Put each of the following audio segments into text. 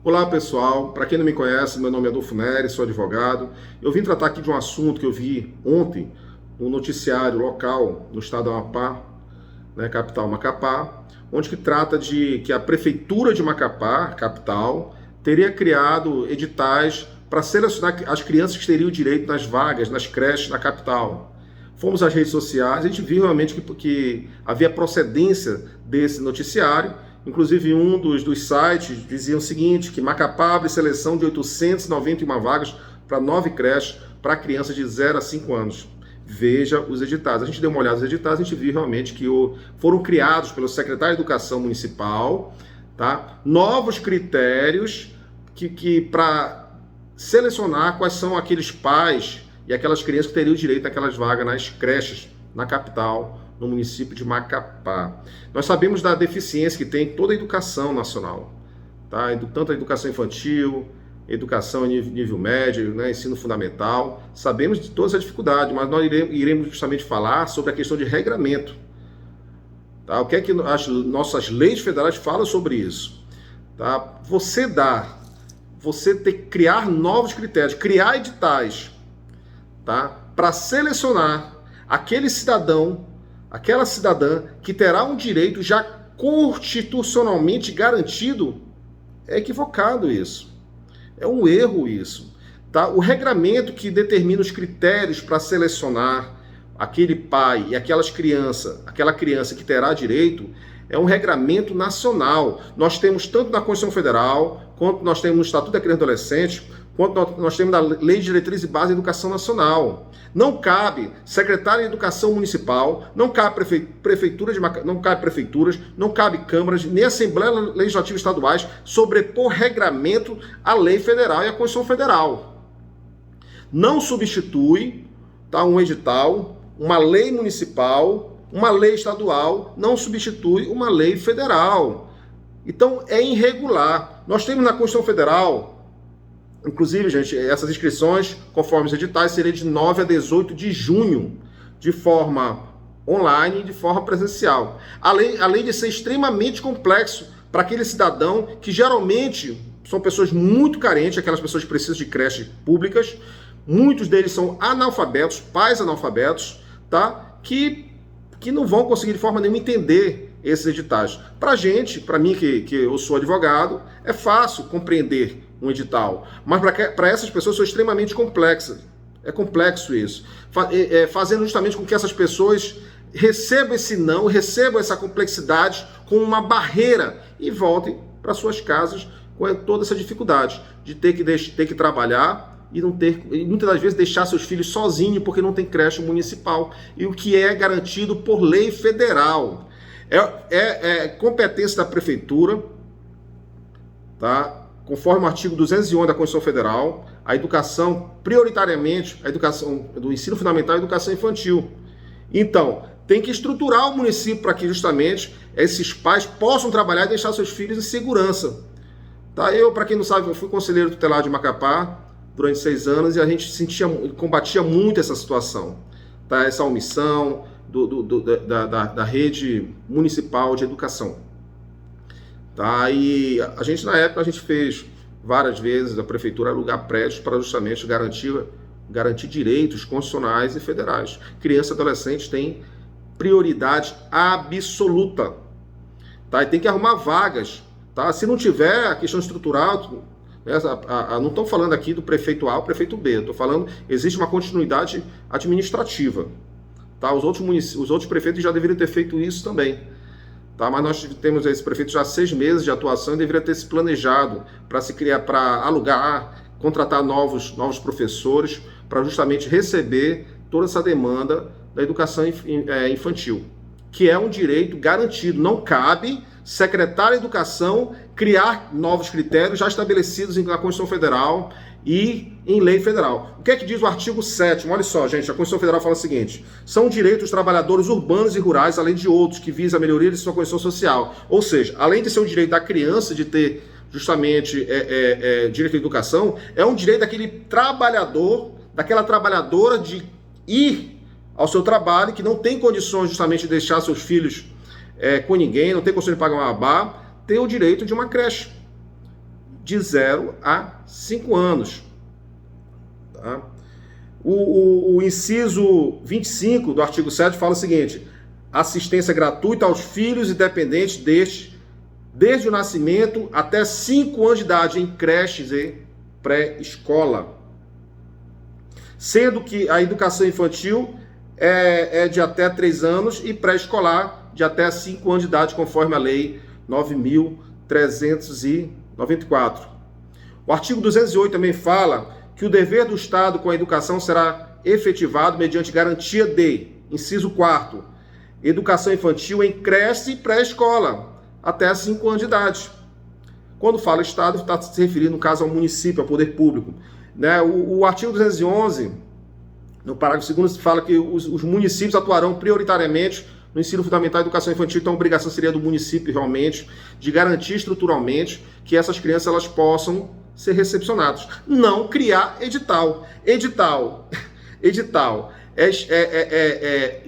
Olá pessoal, para quem não me conhece, meu nome é Adolfo Nery, sou advogado. Eu vim tratar aqui de um assunto que eu vi ontem no noticiário local no estado do Amapá, capital Macapá, onde que trata de que a prefeitura de Macapá, capital, teria criado editais para selecionar as crianças que teriam direito nas vagas, nas creches na capital. Fomos às redes sociais, a gente viu realmente que havia procedência desse noticiário. Inclusive, um dos sites dizia o seguinte, que Macapá abre seleção de 891 vagas para 9 creches para crianças de 0 a 5 anos. Veja os editais. A gente deu uma olhada nos editais, a gente viu realmente que foram criados pelo secretário de Educação Municipal, tá? Novos critérios para selecionar quais são aqueles pais e aquelas crianças que teriam direito àquelas vagas nas creches na capital, no município de Macapá. Nós sabemos da deficiência que tem toda a educação nacional, tá? Tanto a educação infantil, educação em nível médio, ensino fundamental. Sabemos de todas as dificuldades, mas nós iremos justamente falar sobre a questão de regramento. Tá? O que é que as nossas leis federais falam sobre isso? Tá? Você tem que criar novos critérios, criar editais, tá? Para selecionar aquele cidadão, aquela cidadã que terá um direito já constitucionalmente garantido. É equivocado isso. É um erro isso. Tá? O regramento que determina os critérios para selecionar aquele pai e aquela criança que terá direito, é um regramento nacional. Nós temos tanto na Constituição Federal, quanto nós temos no Estatuto da Criança e Adolescente, quanto nós temos na Lei de Diretriz e Base da Educação Nacional. Não cabe secretário de Educação Municipal, não cabe não cabe prefeituras, não cabe câmaras, nem Assembleia Legislativa estaduais sobrepor regramento à lei federal e à Constituição Federal. Não substitui, tá, um edital, uma lei municipal, uma lei estadual, não substitui uma lei federal. Então é irregular. Nós temos na Constituição Federal, inclusive, gente, essas inscrições, conforme os editais, seriam de 9 a 18 de junho, de forma online e de forma presencial. Além de ser extremamente complexo para aquele cidadão que geralmente são pessoas muito carentes, aquelas pessoas que precisam de creches públicas, muitos deles são analfabetos, pais analfabetos, tá? Que não vão conseguir de forma nenhuma entender esses editais. Para mim que eu sou advogado, é fácil compreender um edital, mas para essas pessoas são extremamente complexas. É complexo isso. Fazendo justamente com que essas pessoas recebam esse não, recebam essa complexidade como uma barreira e voltem para suas casas com toda essa dificuldade de ter que trabalhar e muitas das vezes deixar seus filhos sozinhos porque não tem creche municipal, e o que é garantido por lei federal. É competência da prefeitura, tá? Conforme o artigo 211 da Constituição Federal, a educação, prioritariamente, a educação do ensino fundamental e a educação infantil. Então, tem que estruturar o município para que justamente esses pais possam trabalhar e deixar seus filhos em segurança. Tá? Para quem não sabe, eu fui conselheiro tutelar de Macapá durante 6 anos e a gente combatia muito essa situação, tá? Essa omissão da rede municipal de educação. Tá? E a gente, na época, fez várias vezes a prefeitura alugar prédios para justamente garantir direitos constitucionais e federais. Criança e adolescente têm prioridade absoluta, tá? E tem que arrumar vagas, tá? Se não tiver a questão estrutural, não estou falando aqui do prefeito A ou prefeito B, estou falando, existe uma continuidade administrativa, tá? Os outros prefeitos já deveriam ter feito isso também. Tá, mas nós temos esse prefeito já há 6 meses de atuação e deveria ter se planejado para se criar, para alugar, contratar novos professores para justamente receber toda essa demanda da educação infantil, que é um direito garantido. Não cabe secretário de Educação criar novos critérios já estabelecidos na Constituição Federal e em lei federal. O que é que diz o artigo 7º? Olha só, gente, a Constituição Federal fala o seguinte: são direitos dos trabalhadores urbanos e rurais, além de outros, que visam a melhoria de sua condição social. Ou seja, além de ser um direito da criança de ter justamente direito à educação, é um direito daquele trabalhador, daquela trabalhadora de ir ao seu trabalho, que não tem condições justamente de deixar seus filhos com ninguém, não tem condições de pagar uma babá, ter o direito de uma creche. de 0 a 5 anos. Tá? O inciso 25 do artigo 7 fala o seguinte: assistência gratuita aos filhos e dependentes desde o nascimento até 5 anos de idade em creches e pré-escola. Sendo que a educação infantil é de até 3 anos e pré-escolar de até 5 anos de idade, conforme a lei 9.394. O artigo 208 também fala que o dever do Estado com a educação será efetivado mediante garantia de, inciso 4º, educação infantil em creche e pré-escola, até 5 anos de idade. Quando fala Estado, está se referindo, no caso, ao município, ao poder público. Né? O artigo 211, no parágrafo 2º, fala que os municípios atuarão prioritariamente no ensino fundamental e educação infantil, então a obrigação seria do município, realmente, de garantir estruturalmente que essas crianças elas possam ser recepcionadas. Não criar edital. Edital é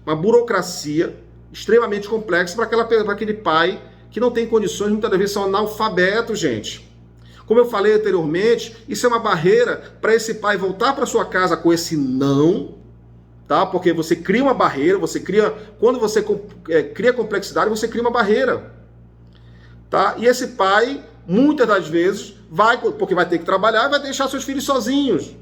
uma burocracia extremamente complexa para aquele pai que não tem condições, muitas vezes são analfabetos, gente. Como eu falei anteriormente, isso é uma barreira para esse pai voltar para sua casa com esse não, tá? Porque você cria uma barreira, quando você cria complexidade, você cria uma barreira, tá? E esse pai, muitas das vezes, porque vai ter que trabalhar e vai deixar seus filhos sozinhos.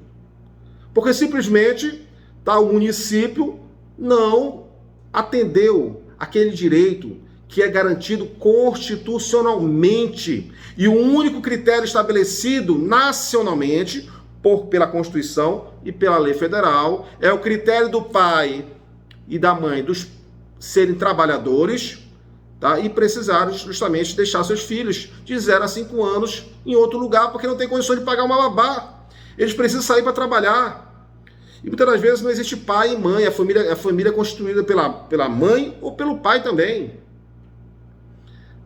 Porque simplesmente, tá, o município não atendeu aquele direito que é garantido constitucionalmente. E o único critério estabelecido nacionalmente pela Constituição e pela lei federal é o critério do pai e da mãe serem trabalhadores, tá? E precisarem justamente deixar seus filhos de 0 a 5 anos em outro lugar, porque não tem condições de pagar uma babá. Eles precisam sair para trabalhar. E muitas das vezes não existe pai e mãe, a família é constituída pela mãe ou pelo pai também.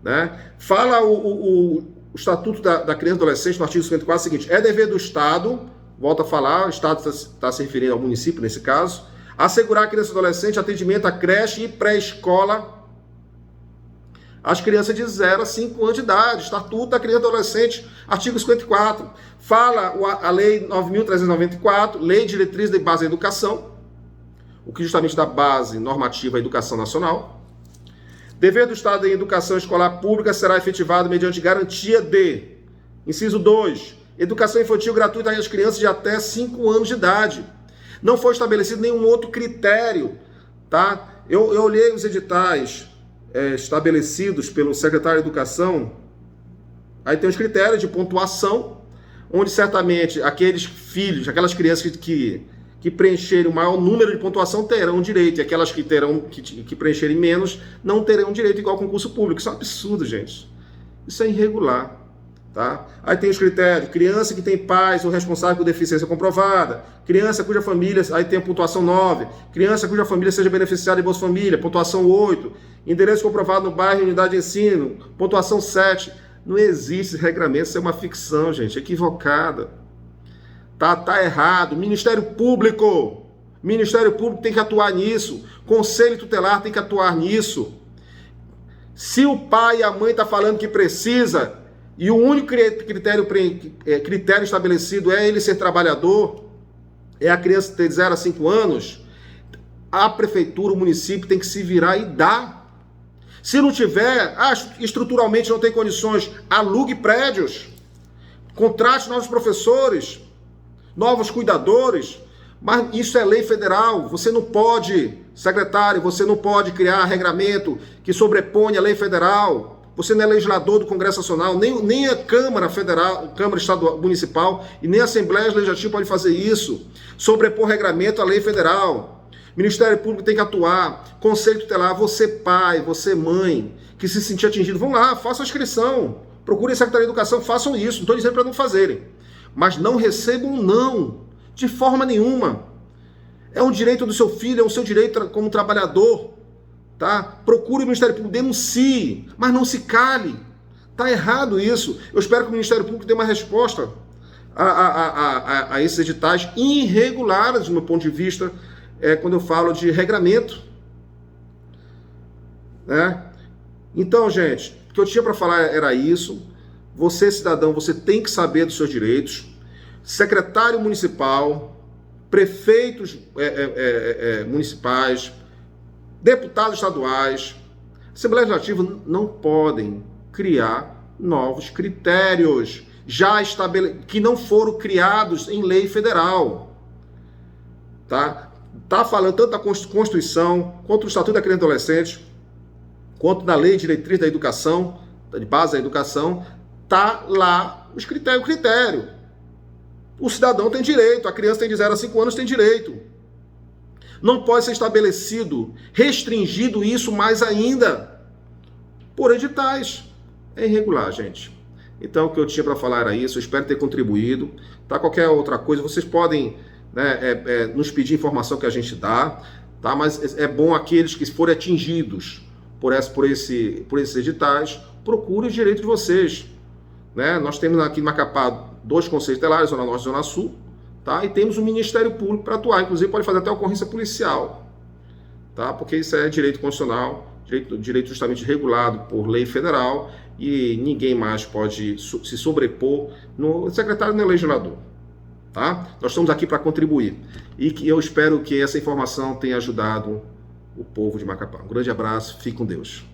Né? Fala o Estatuto da Criança e Adolescente, no artigo 54, o seguinte: é dever do Estado, volta a falar, o Estado está se referindo ao município nesse caso, assegurar a criança e adolescente atendimento à creche e pré-escola às crianças de 0 a 5 anos de idade. Estatuto da Criança e Adolescente, artigo 54. Fala a Lei 9.394, Lei de Diretriz de Base da Educação, o que justamente dá base normativa à educação nacional. Dever do Estado em educação escolar pública será efetivado mediante garantia de, inciso 2, educação infantil gratuita às crianças de até 5 anos de idade. Não foi estabelecido nenhum outro critério, tá? Eu olhei os editais estabelecidos pelo secretário de Educação, aí tem os critérios de pontuação, onde certamente aqueles filhos, aquelas crianças que preencherem o maior número de pontuação terão direito, e aquelas que preencherem menos não terão direito igual ao concurso público. Isso é um absurdo, gente. Isso é irregular. Tá? Aí tem os critérios: criança que tem pais ou responsável por deficiência comprovada, criança cuja família, aí tem a pontuação 9, criança cuja família seja beneficiada de Bolsa Família, pontuação 8, endereço comprovado no bairro e unidade de ensino, pontuação 7. Não existe esse regramento, isso é uma ficção, gente, equivocada. Tá errado. Ministério Público tem que atuar nisso, Conselho Tutelar tem que atuar nisso. Se o pai e a mãe estão falando que precisa, e o único critério estabelecido é ele ser trabalhador, é a criança ter de 0 a 5 anos, a prefeitura, o município tem que se virar e dar. Se não tiver, estruturalmente não tem condições, alugue prédios, contrate novos professores, novos cuidadores, mas isso é lei federal. Você não pode, secretário, você não pode criar regramento que sobreponha a lei federal. Você não é legislador do Congresso Nacional, nem a Câmara Federal, Câmara Estadual Municipal e nem a Assembleia Legislativa pode fazer isso. Sobrepor regramento à lei federal. Ministério Público tem que atuar. Conselho Tutelar, você pai, você mãe, que se sentir atingido, vão lá, façam a inscrição. Procurem a Secretaria de Educação, façam isso. Não estou dizendo para não fazerem. Mas não recebam não, de forma nenhuma. É um direito do seu filho, é o seu direito como trabalhador. Tá? Procure o Ministério Público, denuncie, mas não se cale. Está errado isso. Eu espero que o Ministério Público dê uma resposta a esses editais irregulares, do meu ponto de vista, quando eu falo de regramento. Né? Então, gente, o que eu tinha para falar era isso. Você, cidadão, você tem que saber dos seus direitos. Secretário municipal, prefeitos municipais, deputados estaduais, Assembleia Legislativa não podem criar novos critérios que não foram criados em lei federal. Tá falando tanto da Constituição, quanto do Estatuto da Criança e Adolescente, quanto da Lei de Diretriz da Educação, de base da educação, tá lá os critérios. O cidadão tem direito, a criança tem de 0 a 5 anos, tem direito. Não pode ser estabelecido, restringido isso mais ainda, por editais. É irregular, gente. Então, o que eu tinha para falar era isso. Eu espero ter contribuído. Tá? Qualquer outra coisa, vocês podem nos pedir informação que a gente dá, tá? Mas é bom aqueles que forem atingidos por esses editais, procurem os direitos de vocês. Né? Nós temos aqui em Macapá 2 conselhos tutelares, Zona Norte e Zona Sul, tá? E temos o Ministério Público para atuar, inclusive pode fazer até ocorrência policial, tá? Porque isso é direito constitucional, direito justamente regulado por lei federal, e ninguém mais pode se sobrepor no secretário nem legislador. Tá? Nós estamos aqui para contribuir, e que eu espero que essa informação tenha ajudado o povo de Macapá. Um grande abraço, fique com Deus.